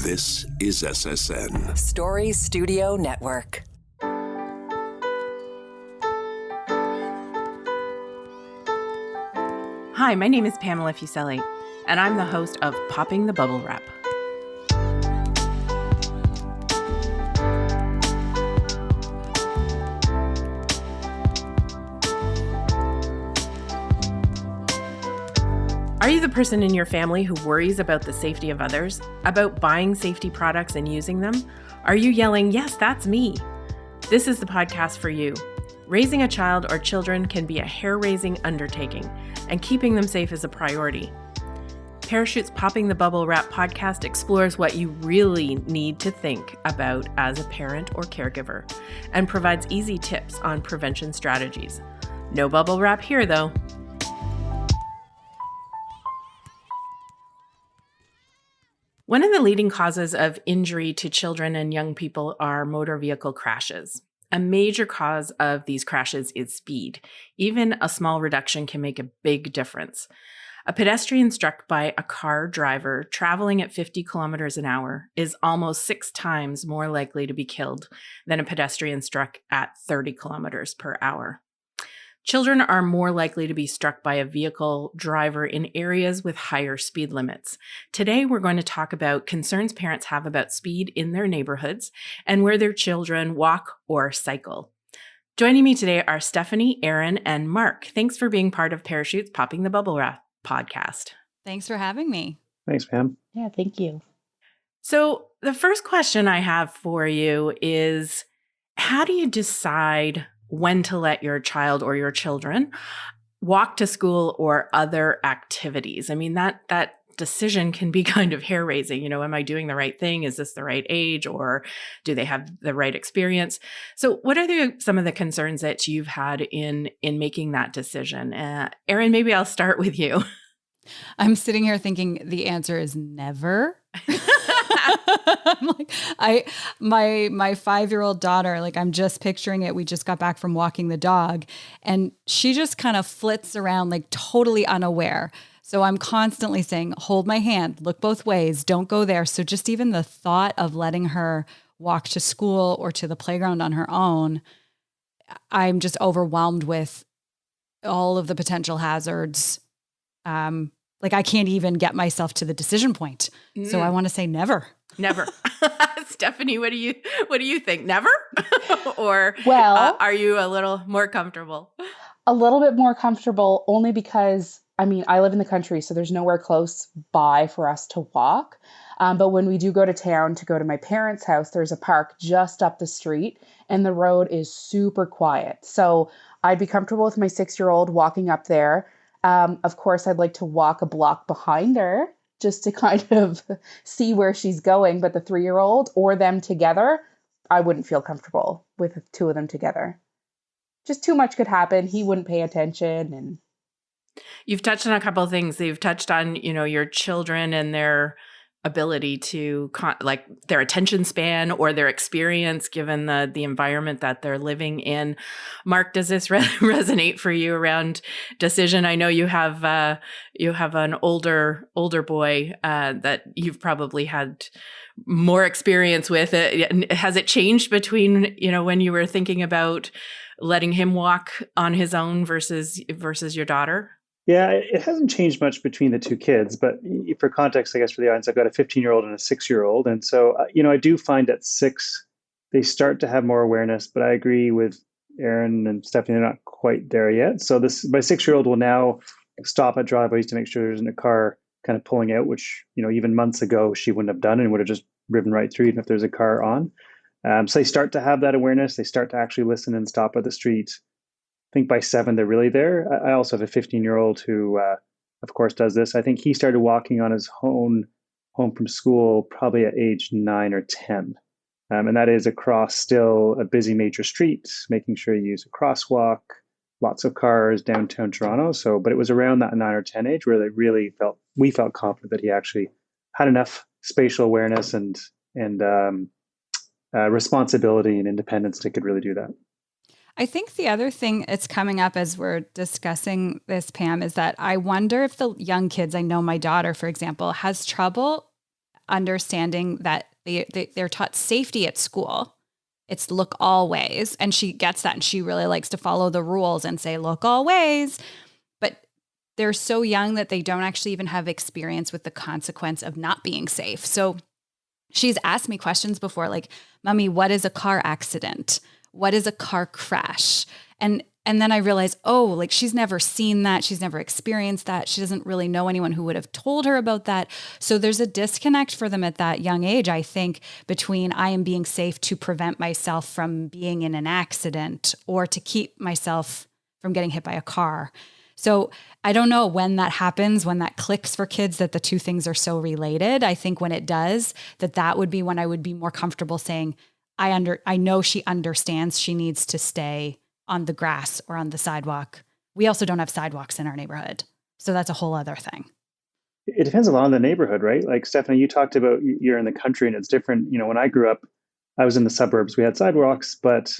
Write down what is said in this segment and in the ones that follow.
This is SSN. Story Studio Network. Hi, my name is Pamela Fuselli, and I'm the host of Popping the Bubble Wrap. Are you the person in your family who worries about the safety of others, about buying safety products and using them? Are you yelling, "Yes, that's me"? This is the podcast for you. Raising a child or children can be a hair-raising undertaking, and keeping them safe is a priority. Parachute's Popping the Bubble Wrap podcast explores what you really need to think about as a parent or caregiver, and provides easy tips on prevention strategies. No bubble wrap here, though. One of the leading causes of injury to children and young people are motor vehicle crashes. A major cause of these crashes is speed. Even a small reduction can make a big difference. A pedestrian struck by a car driver traveling at 50 kilometers an hour is almost 6 times more likely to be killed than a pedestrian struck at 30 kilometers per hour. Children are more likely to be struck by a vehicle driver in areas with higher speed limits. Today, we're going to talk about concerns parents have about speed in their neighborhoods and where their children walk or cycle. Joining me today are Stephanie, Erin, and Mark. Thanks for being part of Parachute's Popping the Bubble Wrap podcast. Thanks for having me. Thanks, Pam. Yeah, thank you. So the first question I have for you is, how do you decide when to let your child or your children walk to school or other activities? I mean, that decision can be kind of hair-raising. You know, am I doing the right thing? Is this the right age? Or do they have the right experience? So what are some of the concerns that you've had in making that decision? Erin, maybe I'll start with you. I'm sitting here thinking the answer is never. I'm like, my 5-year-old daughter, like, I'm just picturing it. We just got back from walking the dog, and she just kind of flits around like totally unaware. So I'm constantly saying, hold my hand, look both ways, don't go there. So just even the thought of letting her walk to school or to the playground on her own, I'm just overwhelmed with all of the potential hazards. Like, I can't even get myself to the decision point. So I want to say never. Never. Stephanie, what do you think? Never? Or Well, are you a little more comfortable? a little bit more comfortable only because, I mean, I live in the country, so there's nowhere close by for us to walk. But when we do go to town to go to my parents' house, there's a park just up the street and the road is super quiet. So I'd be comfortable with my 6-year-old walking up there. Of course, I'd like to walk a block behind her just to kind of see where she's going. But the 3-year-old or them together, I wouldn't feel comfortable with the two of them together. Just too much could happen. He wouldn't pay attention. And You've touched on a couple of things. You've touched on, your children and their ability to like their attention span or their experience given the environment that they're living in. Mark, does this resonate for you around decision? I know you have an older boy that you've probably had more experience with. Has it changed between when you were thinking about letting him walk on his own versus your daughter? Yeah, it hasn't changed much between the two kids, but for context, I guess for the audience, I've got a 15-year-old and a 6-year-old. And so, I do find at 6, they start to have more awareness, but I agree with Erin and Stephanie, they're not quite there yet. So my 6-year-old will now stop at driveways to make sure there isn't a car kind of pulling out, which, even months ago she wouldn't have done and would have just driven right through even if there's a car on. So they start to have that awareness. They start to actually listen and stop at the street. I think by 7, they're really there. I also have a 15-year-old who, of course, does this. I think he started walking on his own home from school probably at age 9 or 10. And that is across still a busy major street, making sure you use a crosswalk, lots of cars, downtown Toronto. But it was around that 9 or 10 age where we felt confident that he actually had enough spatial awareness and responsibility and independence to could really do that. I think the other thing that's coming up as we're discussing this, Pam, is that I wonder if the young kids, I know my daughter, for example, has trouble understanding that they're taught safety at school. It's look all ways. And she gets that. And she really likes to follow the rules and say, look all ways. But they're so young that they don't actually even have experience with the consequence of not being safe. So she's asked me questions before, like, Mommy, what is a car accident? What is a car crash? And then I realized, oh, like she's never seen that. She's never experienced that. She doesn't really know anyone who would have told her about that. So there's a disconnect for them at that young age, I think, between I am being safe to prevent myself from being in an accident or to keep myself from getting hit by a car. So I don't know when that happens, when that clicks for kids, that the two things are so related. I think when it does, that would be when I would be more comfortable saying, I know she understands she needs to stay on the grass or on the sidewalk. We also don't have sidewalks in our neighborhood. So that's a whole other thing. It depends a lot on the neighborhood, right? Like Stephanie, you talked about you're in the country and it's different. You know, when I grew up, I was in the suburbs. We had sidewalks, but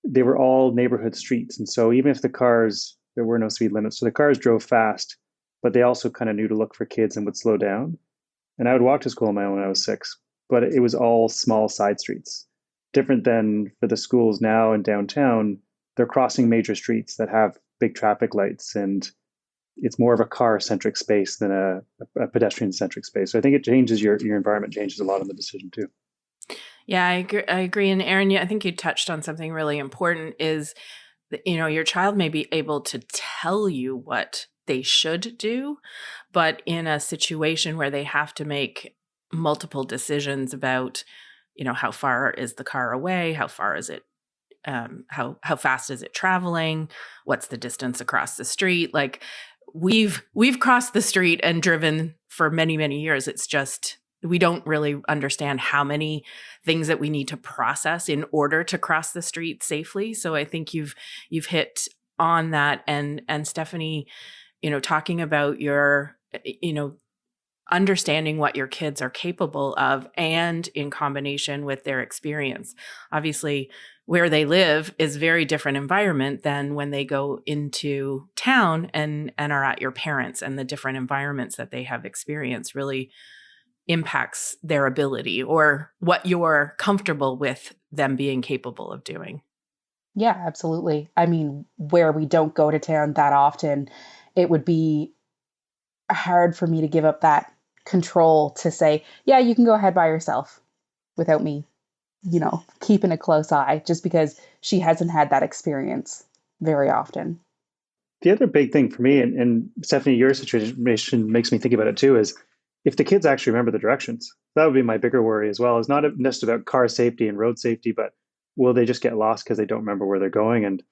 they were all neighborhood streets. And so even if there were no speed limits. So the cars drove fast, but they also kind of knew to look for kids and would slow down. And I would walk to school on my own when I was 6, but it was all small side streets. Different than for the schools now in downtown, they're crossing major streets that have big traffic lights, and it's more of a car-centric space than a pedestrian-centric space. So I think it changes your environment, changes a lot in the decision too. Yeah, I agree. And Erin, I think you touched on something really important is that, your child may be able to tell you what they should do, but in a situation where they have to make multiple decisions about, how far is the car away? How far is it? How fast is it traveling? What's the distance across the street? Like we've crossed the street and driven for many, many years. It's just, we don't really understand how many things that we need to process in order to cross the street safely. So I think you've hit on that. And Stephanie, talking about your, understanding what your kids are capable of and in combination with their experience. Obviously, where they live is very different environment than when they go into town and are at your parents, and the different environments that they have experienced really impacts their ability or what you're comfortable with them being capable of doing. Yeah, absolutely. I mean, where we don't go to town that often, it would be hard for me to give up that control to say, yeah, you can go ahead by yourself without me, keeping a close eye, just because she hasn't had that experience very often. The other big thing for me, and Stephanie, your situation makes me think about it too, is if the kids actually remember the directions. That would be my bigger worry as well. It's not just about car safety and road safety, but will they just get lost because they don't remember where they're going? And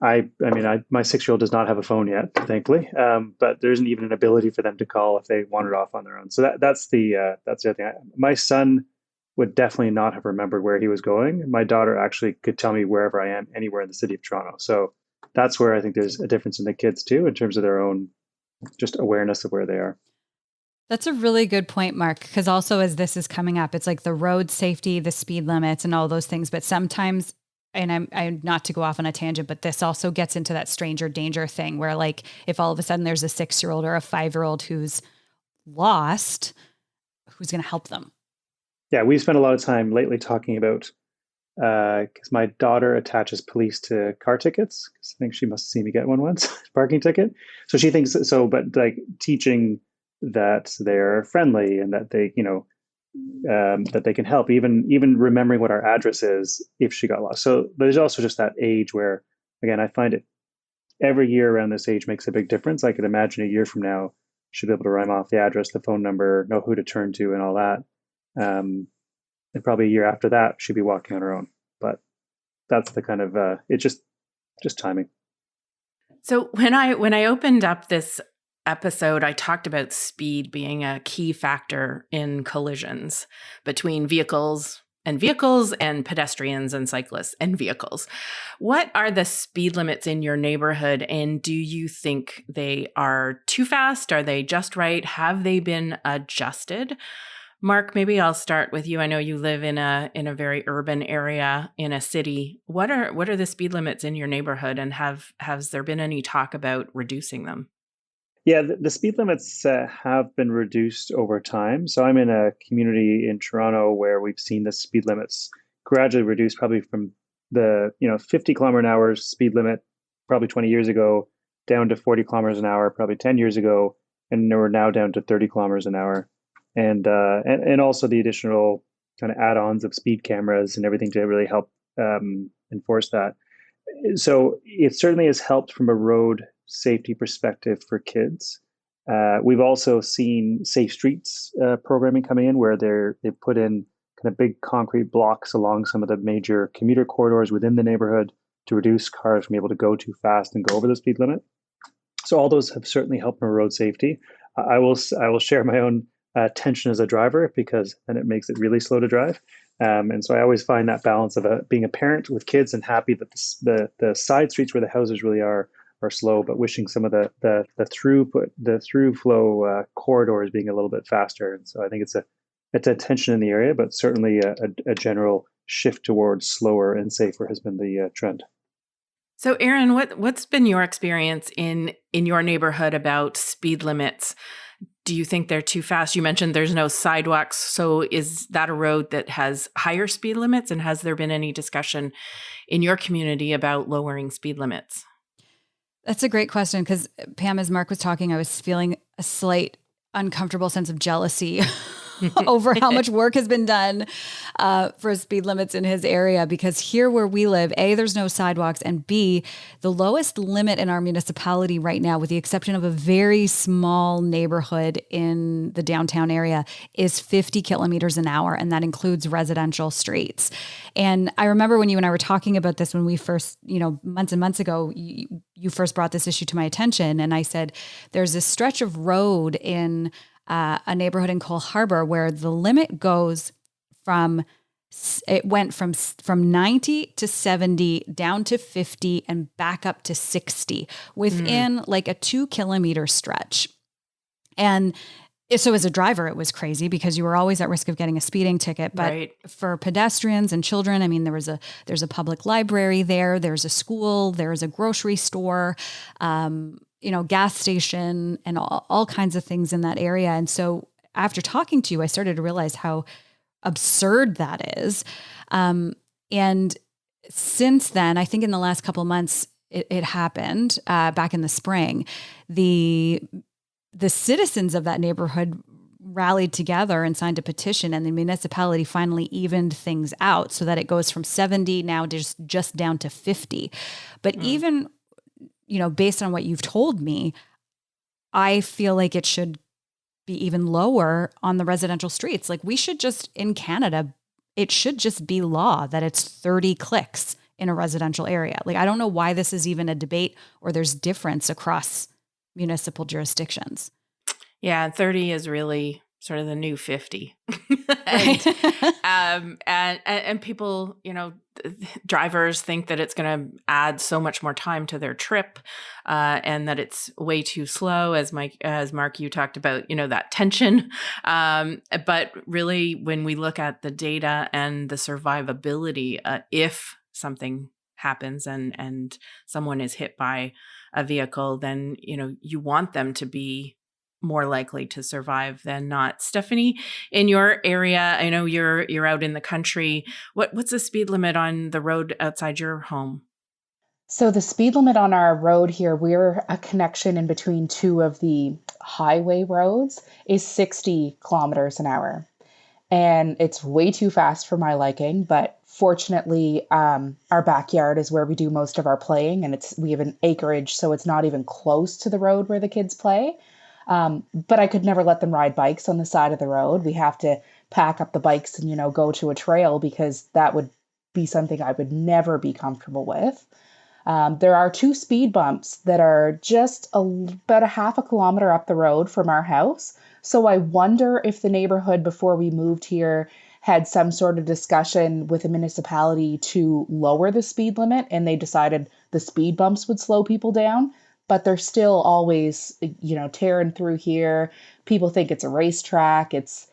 my 6-year-old does not have a phone yet, thankfully, but there isn't even an ability for them to call if they wandered off on their own. So that's the other thing. My son would definitely not have remembered where he was going. My daughter actually could tell me wherever I am, anywhere in the city of Toronto. So that's where I think there's a difference in the kids too, in terms of their own just awareness of where they are. That's a really good point, Mark, because also as this is coming up, it's like the road safety, the speed limits and all those things. But sometimes, and I'm not to go off on a tangent, but this also gets into that stranger danger thing where, like, if all of a sudden there's a 6-year-old or a 5-year-old who's lost, who's going to help them? Yeah, we've spent a lot of time lately talking about, because my daughter attaches police to car tickets. I think she must have seen me get one once, parking ticket. So she thinks so, but like teaching that they're friendly and that they, that they can help, even remembering what our address is if she got lost. So there's also just that age where, again, I find it every year around this age makes a big difference. I could imagine a year from now, she'll be able to rhyme off the address, the phone number, know who to turn to and all that. And probably a year after that, she'd be walking on her own. But that's the kind of, it's just timing. So when I opened up this episode, I talked about speed being a key factor in collisions between vehicles and pedestrians and cyclists and vehicles. What are the speed limits in your neighborhood? And do you think they are too fast? Are they just right? Have they been adjusted? Mark, maybe I'll start with you. I know you live in a very urban area in a city. What are the speed limits in your neighborhood, and has there been any talk about reducing them? Yeah, the speed limits have been reduced over time. So I'm in a community in Toronto where we've seen the speed limits gradually reduced, probably from the 50 kilometer an hour speed limit probably 20 years ago down to 40 kilometers an hour probably 10 years ago, and we're now down to 30 kilometers an hour. And also the additional kind of add-ons of speed cameras and everything to really help enforce that. So it certainly has helped from a road safety perspective for kids. We've also seen safe streets programming coming in where they've put in kind of big concrete blocks along some of the major commuter corridors within the neighborhood to reduce cars from able to go too fast and go over the speed limit. So all those have certainly helped from road safety. I will share my own tension as a driver, because then it makes it really slow to drive. And so I always find that balance of being a parent with kids and happy that the side streets where the houses really are slow, but wishing some of the through flow corridors being a little bit faster. And so I think it's a tension in the area, but certainly a general shift towards slower and safer has been the trend. So, Erin, what's been your experience in your neighborhood about speed limits? Do you think they're too fast? You mentioned there's no sidewalks. So is that a road that has higher speed limits? And has there been any discussion in your community about lowering speed limits? That's a great question, because Pam, as Mark was talking, I was feeling a slight uncomfortable sense of jealousy over how much work has been done for speed limits in his area, because here where we live, A, there's no sidewalks, and B, the lowest limit in our municipality right now, with the exception of a very small neighborhood in the downtown area, is 50 kilometers an hour, and that includes residential streets. And I remember when you and I were talking about this when we first, months and months ago, you first brought this issue to my attention, and I said, there's this stretch of road in a neighborhood in Cole Harbor where the limit goes it went from 90 to 70 down to 50 and back up to 60 within like a 2-kilometer stretch. And so as a driver, it was crazy because you were always at risk of getting a speeding ticket. But right. For pedestrians and children, I mean, there's a public library there, there's a school, there's a grocery store, gas station, and all kinds of things in that area. And so after talking to you, I started to realize how absurd that is. And since then, I think in the last couple of months, it happened back in the spring. The citizens of that neighborhood rallied together and signed a petition, and the municipality finally evened things out so that it goes from 70 now just down to 50. But even based on what you've told me, I feel like it should be even lower on the residential streets. Like, we should just, in Canada, it should just be law that it's 30 clicks in a residential area. Like, I don't know why this is even a debate or there's difference across municipal jurisdictions. Yeah, 30 is really sort of the new 50. and people, drivers think that it's going to add so much more time to their trip, and that it's way too slow, as Mark, you talked about, that tension. But really, when we look at the data and the survivability, if something happens and someone is hit by a vehicle, then, you want them to be more likely to survive than not. Stephanie, in your area, I know you're out in the country. What's the speed limit on the road outside your home? So the speed limit on our road here, we're a connection in between two of the highway roads, is 60 kilometers an hour. And it's way too fast for my liking, but fortunately, our backyard is where we do most of our playing, and we have an acreage, so it's not even close to the road where the kids play. But I could never let them ride bikes on the side of the road. We have to pack up the bikes and, go to a trail, because that would be something I would never be comfortable with. There are 2 speed bumps that are just about a half a kilometer up the road from our house. So I wonder if the neighborhood before we moved here had some sort of discussion with the municipality to lower the speed limit, and they decided the speed bumps would slow people down. But they're still always, tearing through here. People think it's a racetrack. It's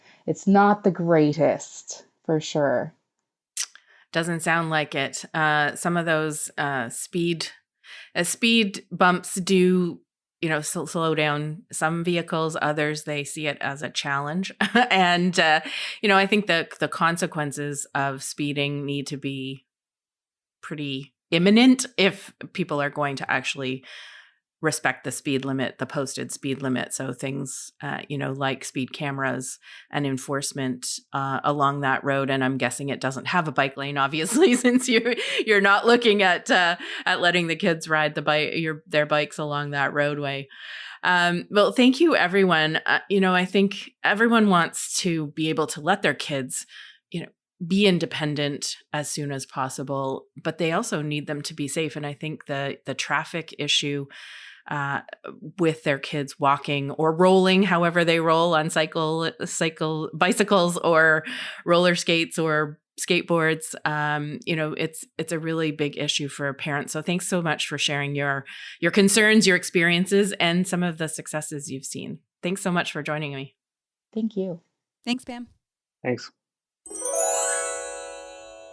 not the greatest, for sure. Doesn't sound like it. Some of those speed bumps do slow down some vehicles. Others, they see it as a challenge. And, I think the consequences of speeding need to be pretty imminent if people are going to actually respect the speed limit, the posted speed limit. So things, like speed cameras and enforcement along that road. And I'm guessing it doesn't have a bike lane, obviously, since you're not looking at letting the kids ride their bikes along that roadway. Well, thank you, everyone. I think everyone wants to be able to let their kids, be independent as soon as possible, but they also need them to be safe. And I think the traffic issue with their kids walking or rolling, however they roll on bicycles or roller skates or skateboards, it's a really big issue for parents. So thanks so much for sharing your concerns, your experiences, and some of the successes you've seen. Thanks so much for joining me. Thank you. Thanks, Pam. Thanks.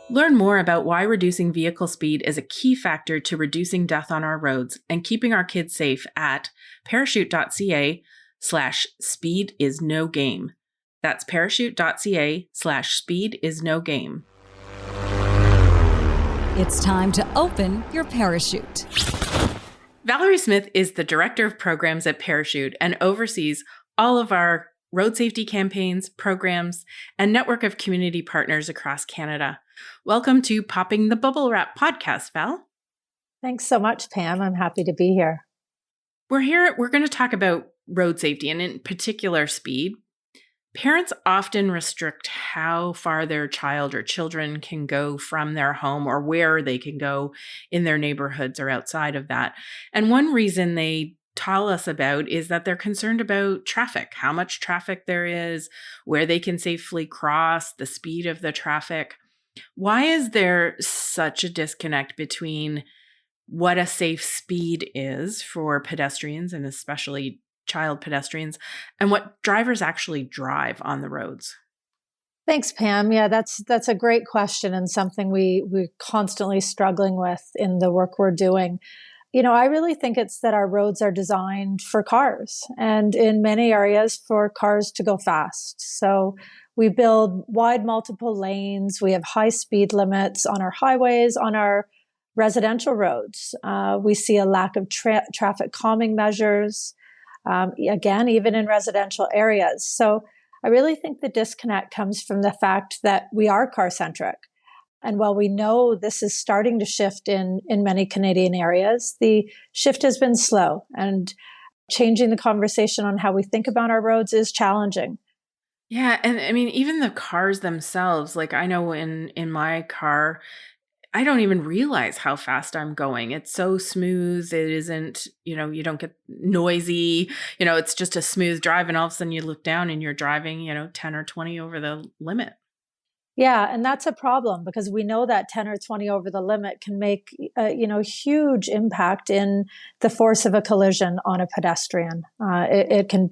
Learn more about why reducing vehicle speed is a key factor to reducing death on our roads and keeping our kids safe at parachute.ca/speedisnogame. That's parachute.ca/speedisnogame. It's time to open your parachute. Valerie Smith is the Director of Programs at Parachute and oversees all of our road safety campaigns, programs, and network of community partners across Canada. Welcome to Popping the Bubble Wrap podcast, Val. Thanks so much, Pam. I'm happy to be here. We're going to talk about road safety and in particular speed. Parents often restrict how far their child or children can go from their home or where they can go in their neighborhoods or outside of that. And one reason they tell us about is that they're concerned about traffic, how much traffic there is, where they can safely cross, the speed of the traffic. Why is there such a disconnect between what a safe speed is for pedestrians and especially child pedestrians and what drivers actually drive on the roads? Thanks, Pam. Yeah, that's a great question and something we're constantly struggling with in the work we're doing. I really think it's that our roads are designed for cars and in many areas for cars to go fast. So we build wide multiple lanes. We have high speed limits on our highways, on our residential roads. We see a lack of traffic calming measures, again, even in residential areas. So I really think the disconnect comes from the fact that we are car centric. And while we know this is starting to shift in many Canadian areas, the shift has been slow, and changing the conversation on how we think about our roads is challenging. Yeah. And I mean, even the cars themselves, like I know in my car, I don't even realize how fast I'm going. It's so smooth. It isn't, you don't get noisy, it's just a smooth drive. And all of a sudden you look down and you're driving, 10 or 20 over the limit. Yeah, and that's a problem because we know that 10 or 20 over the limit can make huge impact in the force of a collision on a pedestrian. It can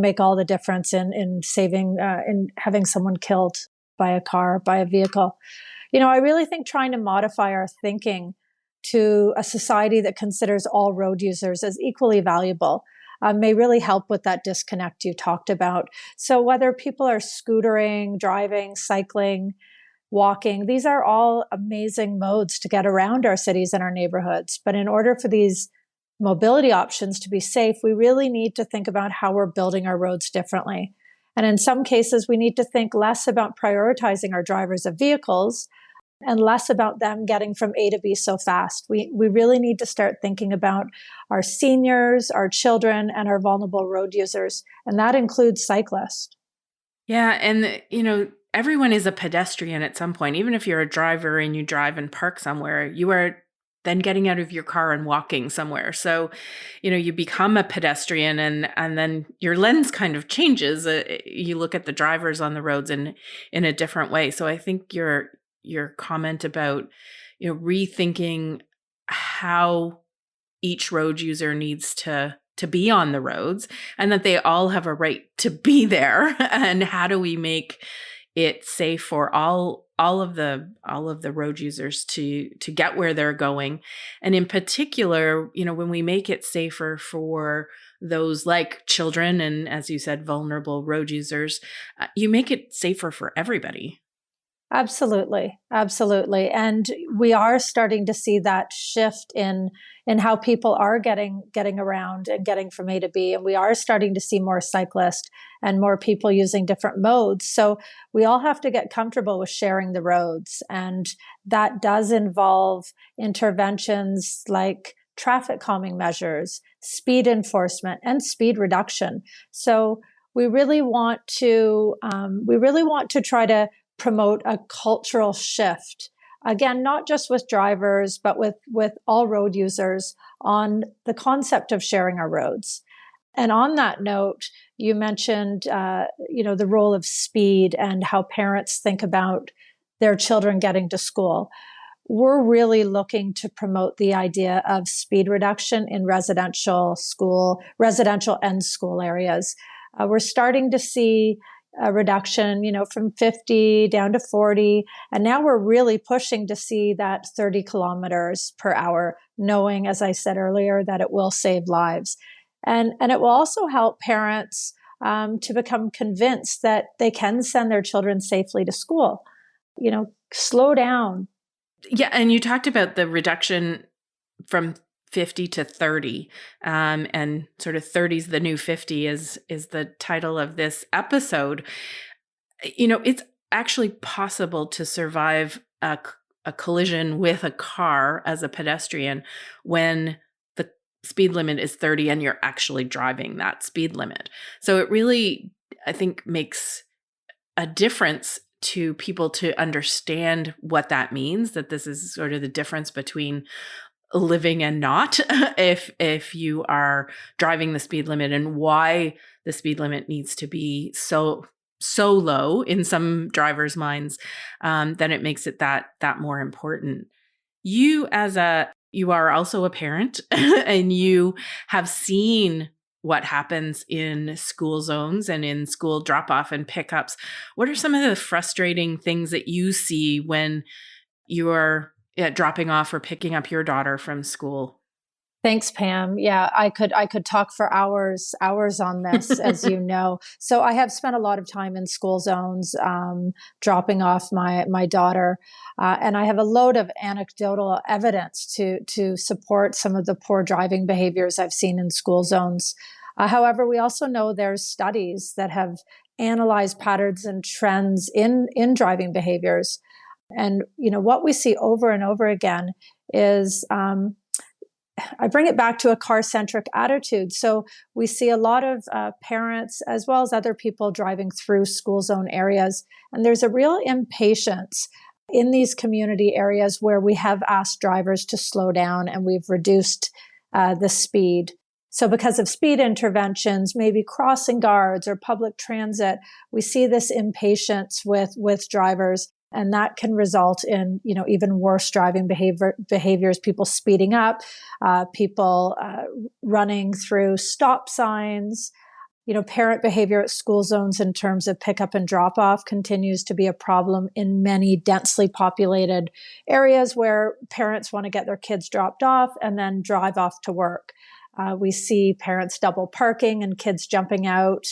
make all the difference in saving in having someone killed by a car, by a vehicle. I really think trying to modify our thinking to a society that considers all road users as equally valuable may really help with that disconnect you talked about. So whether people are scootering, driving, cycling, walking, these are all amazing modes to get around our cities and our neighborhoods. But in order for these mobility options to be safe, we really need to think about how we're building our roads differently. And in some cases, we need to think less about prioritizing our drivers of vehicles and less about them getting from A to B so fast. We really need to start thinking about our seniors, our children, and our vulnerable road users. And that includes cyclists. Yeah. And, everyone is a pedestrian at some point. Even if you're a driver and you drive and park somewhere, you are then getting out of your car and walking somewhere. So, you become a pedestrian and then your lens kind of changes. You look at the drivers on the roads in a different way. So I think your comment about, rethinking how each road user needs to be on the roads and that they all have a right to be there. And how do we make it's safe for all of the road users to get where they're going. And in particular, when we make it safer for those like children and, as you said, vulnerable road users, you make it safer for everybody. Absolutely. Absolutely. And we are starting to see that shift in how people are getting around and getting from A to B. And we are starting to see more cyclists and more people using different modes. So we all have to get comfortable with sharing the roads. And that does involve interventions like traffic calming measures, speed enforcement, and speed reduction. So we really want to try to promote a cultural shift. Again, not just with drivers, but with all road users on the concept of sharing our roads. And on that note, you mentioned, the role of speed and how parents think about their children getting to school. We're really looking to promote the idea of speed reduction in residential and school areas. We're starting to see a reduction, from 50 down to 40. And now we're really pushing to see that 30 kilometers per hour, knowing, as I said earlier, that it will save lives. And it will also help parents to become convinced that they can send their children safely to school. Slow down. Yeah. And you talked about the reduction from 50 to 30, and sort of 30's the new 50 is the title of this episode. It's actually possible to survive a collision with a car as a pedestrian when the speed limit is 30 and you're actually driving that speed limit. So it really, I think, makes a difference to people to understand what that means, that this is sort of the difference between living and not, if you are driving the speed limit, and why the speed limit needs to be so low in some drivers' minds, then it makes it that more important. You are also a parent and you have seen what happens in school zones and in school drop-off and pickups. What are some of the frustrating things that you see when you're dropping off or picking up your daughter from school? Thanks, Pam. Yeah, I could talk for hours on this, as you know. So I have spent a lot of time in school zones, dropping off my daughter, and I have a load of anecdotal evidence to support some of the poor driving behaviors I've seen in school zones. However, we also know there's studies that have analyzed patterns and trends in driving behaviors. And, what we see over and over again is, I bring it back to a car-centric attitude. So we see a lot of parents, as well as other people, driving through school zone areas. And there's a real impatience in these community areas where we have asked drivers to slow down and we've reduced the speed. So because of speed interventions, maybe crossing guards or public transit, we see this impatience with drivers. And that can result in, even worse driving behaviors, people speeding up, people running through stop signs. Parent behavior at school zones in terms of pickup and drop off continues to be a problem in many densely populated areas where parents want to get their kids dropped off and then drive off to work. We see parents double parking and kids jumping out,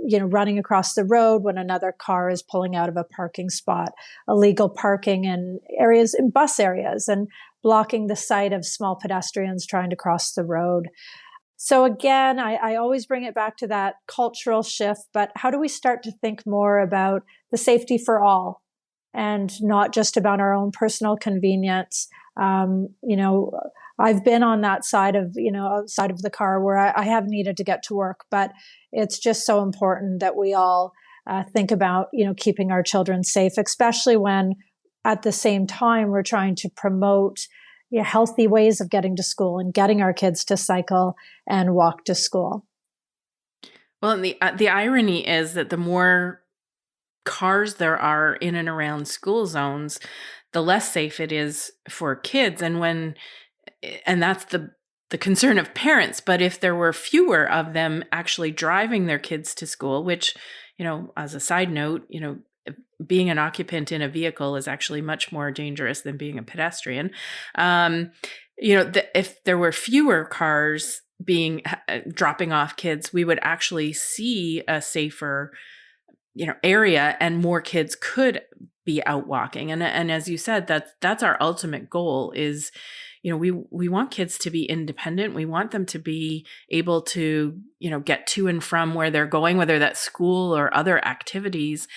running across the road when another car is pulling out of a parking spot, illegal parking in bus areas, and blocking the sight of small pedestrians trying to cross the road. So again, I always bring it back to that cultural shift, but how do we start to think more about the safety for all and not just about our own personal convenience? I've been on that side of the car where I have needed to get to work, but it's just so important that we all think about, keeping our children safe, especially when at the same time we're trying to promote healthy ways of getting to school and getting our kids to cycle and walk to school. Well, and the irony is that the more cars there are in and around school zones, the less safe it is for kids. And that's the concern of parents. But if there were fewer of them actually driving their kids to school, which, as a side note, being an occupant in a vehicle is actually much more dangerous than being a pedestrian. If there were fewer cars dropping off kids, we would actually see a safer, area, and more kids could be out walking. And as you said, that's our ultimate goal is, we want kids to be independent. We want them to be able to, get to and from where they're going, whether that's school or other activities,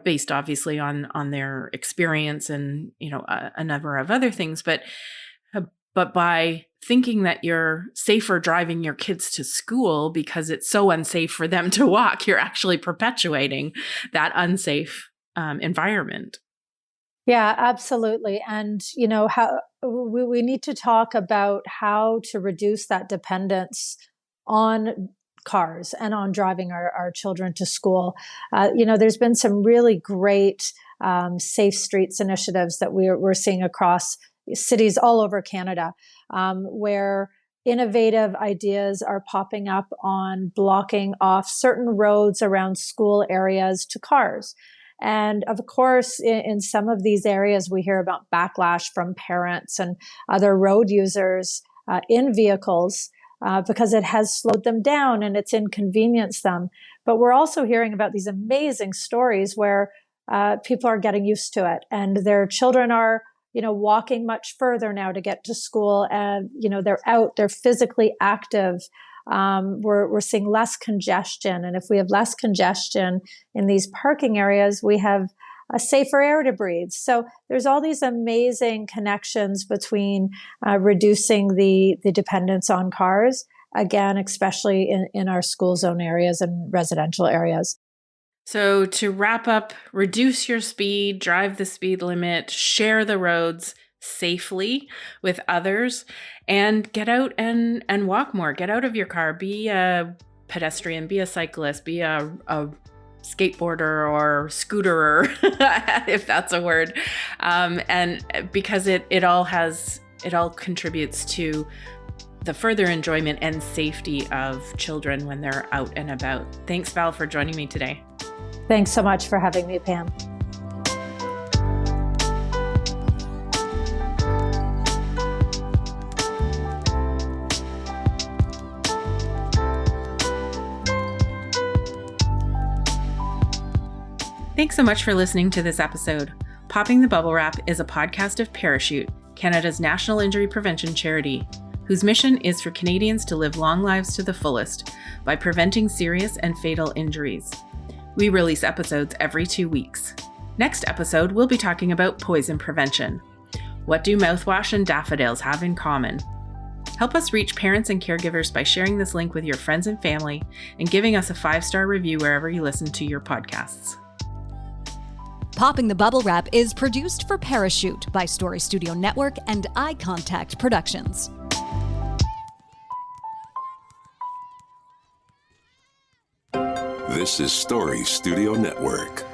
based obviously on their experience and, a number of other things. But by thinking that you're safer driving your kids to school because it's so unsafe for them to walk, you're actually perpetuating that unsafe environment. Yeah, absolutely. And, how we need to talk about how to reduce that dependence on cars and on driving our children to school. There's been some really great safe streets initiatives that we're seeing across cities all over Canada, where innovative ideas are popping up on blocking off certain roads around school areas to cars. And of course, in some of these areas, we hear about backlash from parents and other road users in vehicles because it has slowed them down and it's inconvenienced them. But we're also hearing about these amazing stories where people are getting used to it and their children are, walking much further now to get to school, and, they're out, they're physically active. We're seeing less congestion. And if we have less congestion in these parking areas, we have a safer air to breathe. So there's all these amazing connections between reducing the dependence on cars, again, especially in our school zone areas and residential areas. So to wrap up, reduce your speed, drive the speed limit, share the roads safely with others, and get out and walk more. Get out of your car. Be a pedestrian, be a cyclist, be a skateboarder or scooterer, if that's a word. And because it all contributes to the further enjoyment and safety of children when they're out and about. Thanks, Val, for joining me today. Thanks so much for having me, Pam. Thanks so much for listening to this episode. Popping the Bubble Wrap is a podcast of Parachute, Canada's national injury prevention charity, whose mission is for Canadians to live long lives to the fullest by preventing serious and fatal injuries. We release episodes every 2 weeks. Next episode, we'll be talking about poison prevention. What do mouthwash and daffodils have in common? Help us reach parents and caregivers by sharing this link with your friends and family and giving us a 5-star review wherever you listen to your podcasts. Popping the Bubble Wrap is produced for Parachute by Story Studio Network and Eye Contact Productions. This is Story Studio Network.